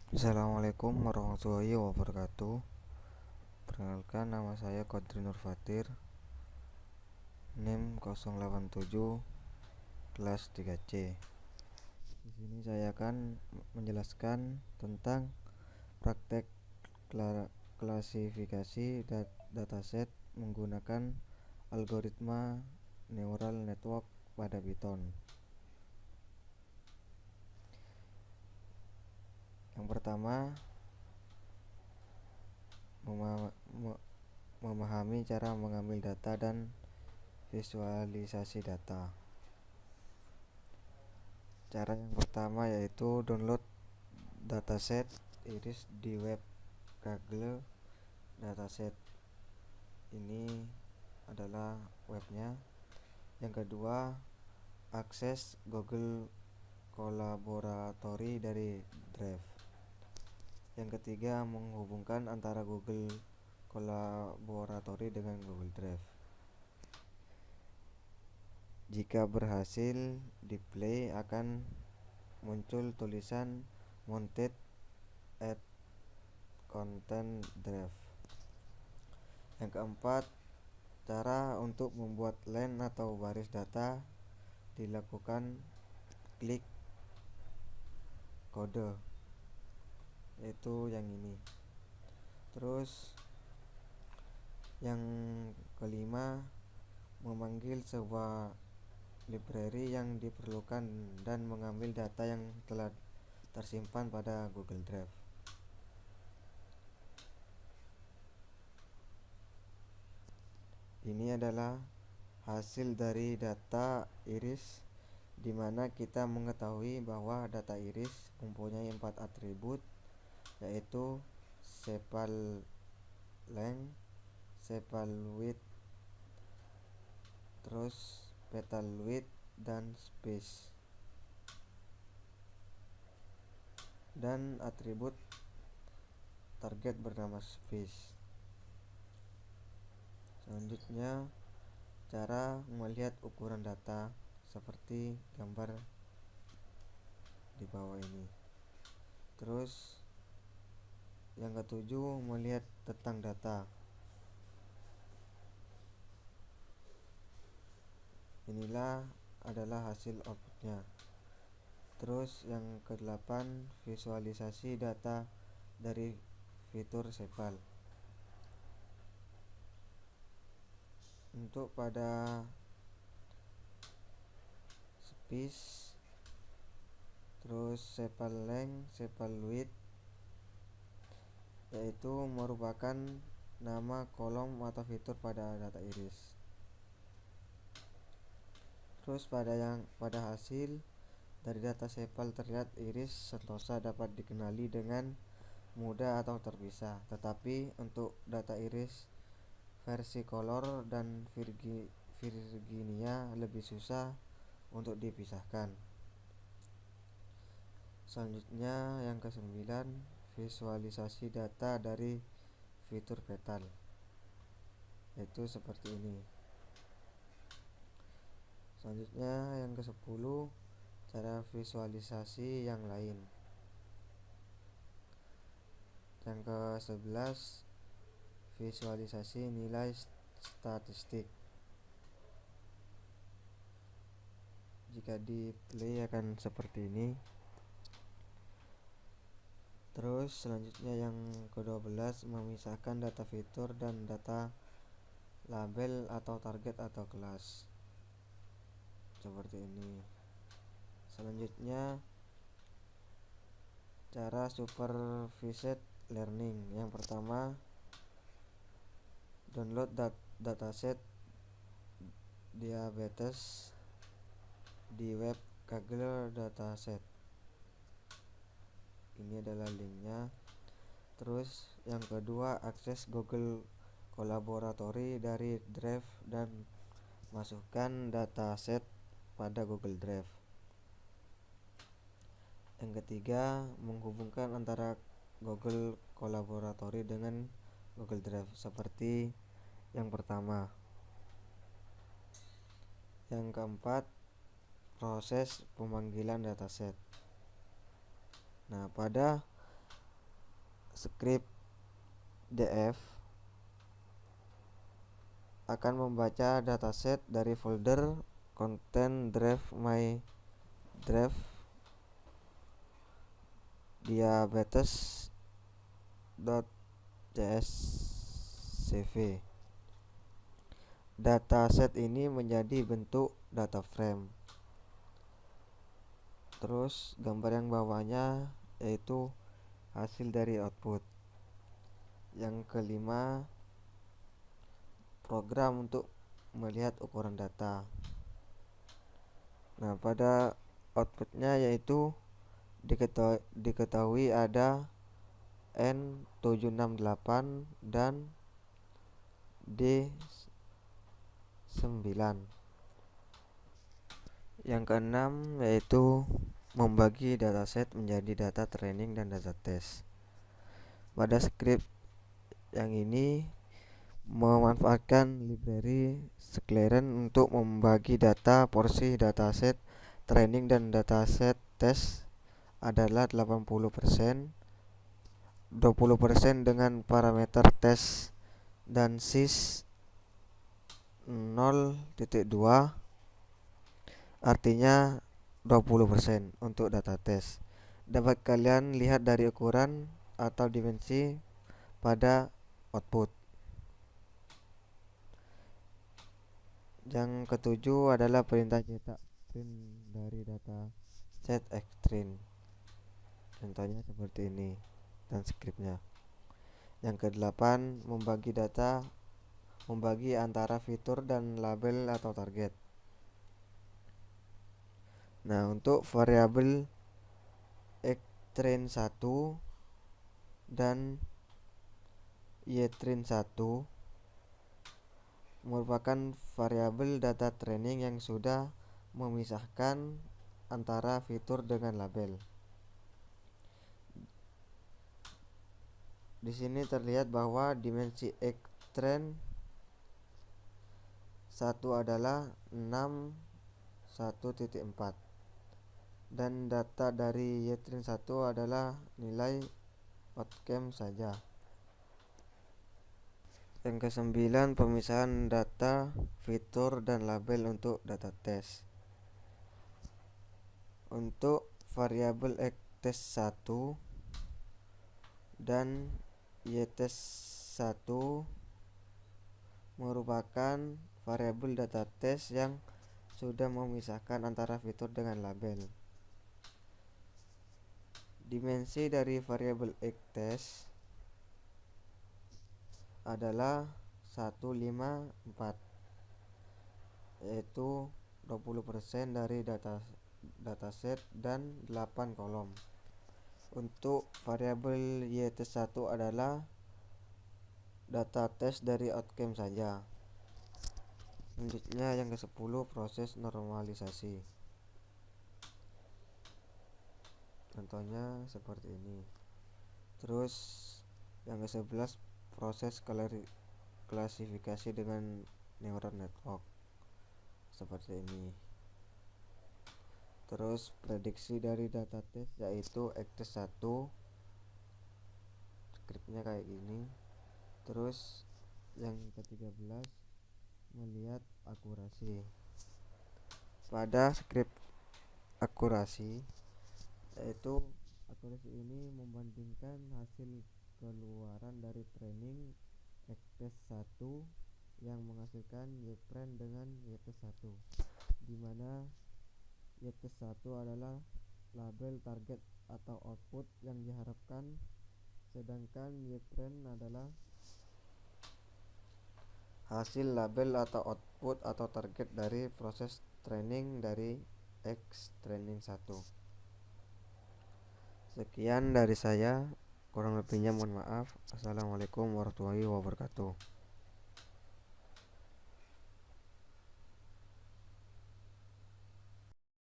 Assalamualaikum warahmatullahi wabarakatuh. Perkenalkan, nama saya Kodri Nur Fatir, NIM 087 kelas 3C. Di sini saya akan menjelaskan tentang praktek klasifikasi dataset menggunakan algoritma neural network pada Python. Yang pertama, memahami cara mengambil data dan visualisasi data. Cara yang pertama yaitu download dataset iris di web Kaggle dataset. Ini adalah webnya. Yang kedua, akses Google Collaboratory dari Drive. Yang ketiga, menghubungkan antara Google Collaboratory dengan Google Drive. Jika berhasil di-play, akan muncul tulisan mounted at content drive. Yang keempat, cara untuk membuat line atau baris data dilakukan klik kode, yaitu yang ini. Terus yang kelima, memanggil sebuah library yang diperlukan dan mengambil data yang telah tersimpan pada Google Drive. Ini adalah hasil dari data iris, di mana kita mengetahui bahwa data iris mempunyai 4 atribut, yaitu sepal length, sepal width, terus petal width dan space, dan atribut target bernama space. Selanjutnya, cara melihat ukuran data seperti gambar di bawah ini. Terus yang ketujuh, melihat tentang data. Inilah adalah hasil outputnya. Terus yang ke-8, visualisasi data dari fitur sepal. Untuk pada space, terus sepal length, sepal width, yaitu merupakan nama kolom atau fitur pada data iris. Terus pada hasil dari data sepal terlihat iris sentosa dapat dikenali dengan mudah atau terpisah. Tetapi untuk data iris versi color dan Virginia lebih susah untuk dipisahkan. Selanjutnya yang ke-9, visualisasi data dari fitur petal, yaitu seperti ini. Selanjutnya yang ke-10, cara visualisasi yang lain. Yang ke-11, visualisasi nilai statistik. Jika di play akan seperti ini. Terus selanjutnya yang ke-12, memisahkan data fitur dan data label atau target atau kelas, seperti ini. Selanjutnya, cara supervised learning. Yang pertama, download dataset diabetes di web Kaggle dataset. Ini adalah linknya. Terus yang kedua, akses Google Collaboratory dari Drive dan masukkan dataset pada Google Drive. Yang ketiga, menghubungkan antara Google Collaboratory dengan Google Drive seperti yang pertama. Yang keempat, proses pemanggilan dataset. Nah, pada script df akan membaca dataset dari folder content drive my drive diabetes.csv. Dataset ini menjadi bentuk data frame. Terus gambar yang bawahnya yaitu hasil dari output. Yang kelima, program untuk melihat ukuran data. Nah, pada outputnya yaitu diketahui ada N768 dan D9. Yang keenam yaitu membagi dataset menjadi data training dan data test. Pada script yang ini memanfaatkan library Sclaren untuk membagi data porsi dataset training dan dataset test adalah 80%, 20% dengan parameter test dan sys 0.2, artinya 20% untuk data test. Dapat kalian lihat dari ukuran atau dimensi pada output. Yang ketujuh adalah perintah cetak print dari data set extreme. Contohnya seperti ini dan scriptnya. Yang kedelapan, membagi antara fitur dan label atau target. Nah, untuk variabel xtrain 1 dan ytrain 1 merupakan variabel data training yang sudah memisahkan antara fitur dengan label. Di sini terlihat bahwa dimensi xtrain 1 adalah 61.4 dan data dari ytrain 1 adalah nilai outcome saja. Yang kesembilan, pemisahan data, fitur, dan label untuk data test. Untuk variabel xtest1 dan ytest1 merupakan variabel data test yang sudah memisahkan antara fitur dengan label. Dimensi dari variabel xtest adalah 154, yaitu 20% dari dataset dan 8 kolom. Untuk variabel ytest1 adalah data test dari outcome saja. Selanjutnya yang ke-10, proses normalisasi. Contohnya seperti ini. Terus yang ke-11, proses klasifikasi dengan neural network seperti ini. Terus prediksi dari data test yaitu xtest1, scriptnya kayak gini. Terus yang ke-13, melihat akurasi. Pada script akurasi yaitu akurasi ini membandingkan hasil keluaran dari training xtest1 yang menghasilkan yprint dengan ytest1, di mana ytest1 adalah label target atau output yang diharapkan, sedangkan yprint adalah hasil label atau output atau target dari proses training dari xtraining 1. Sekian dari saya, kurang lebihnya mohon maaf. Assalamualaikum warahmatullahi wabarakatuh.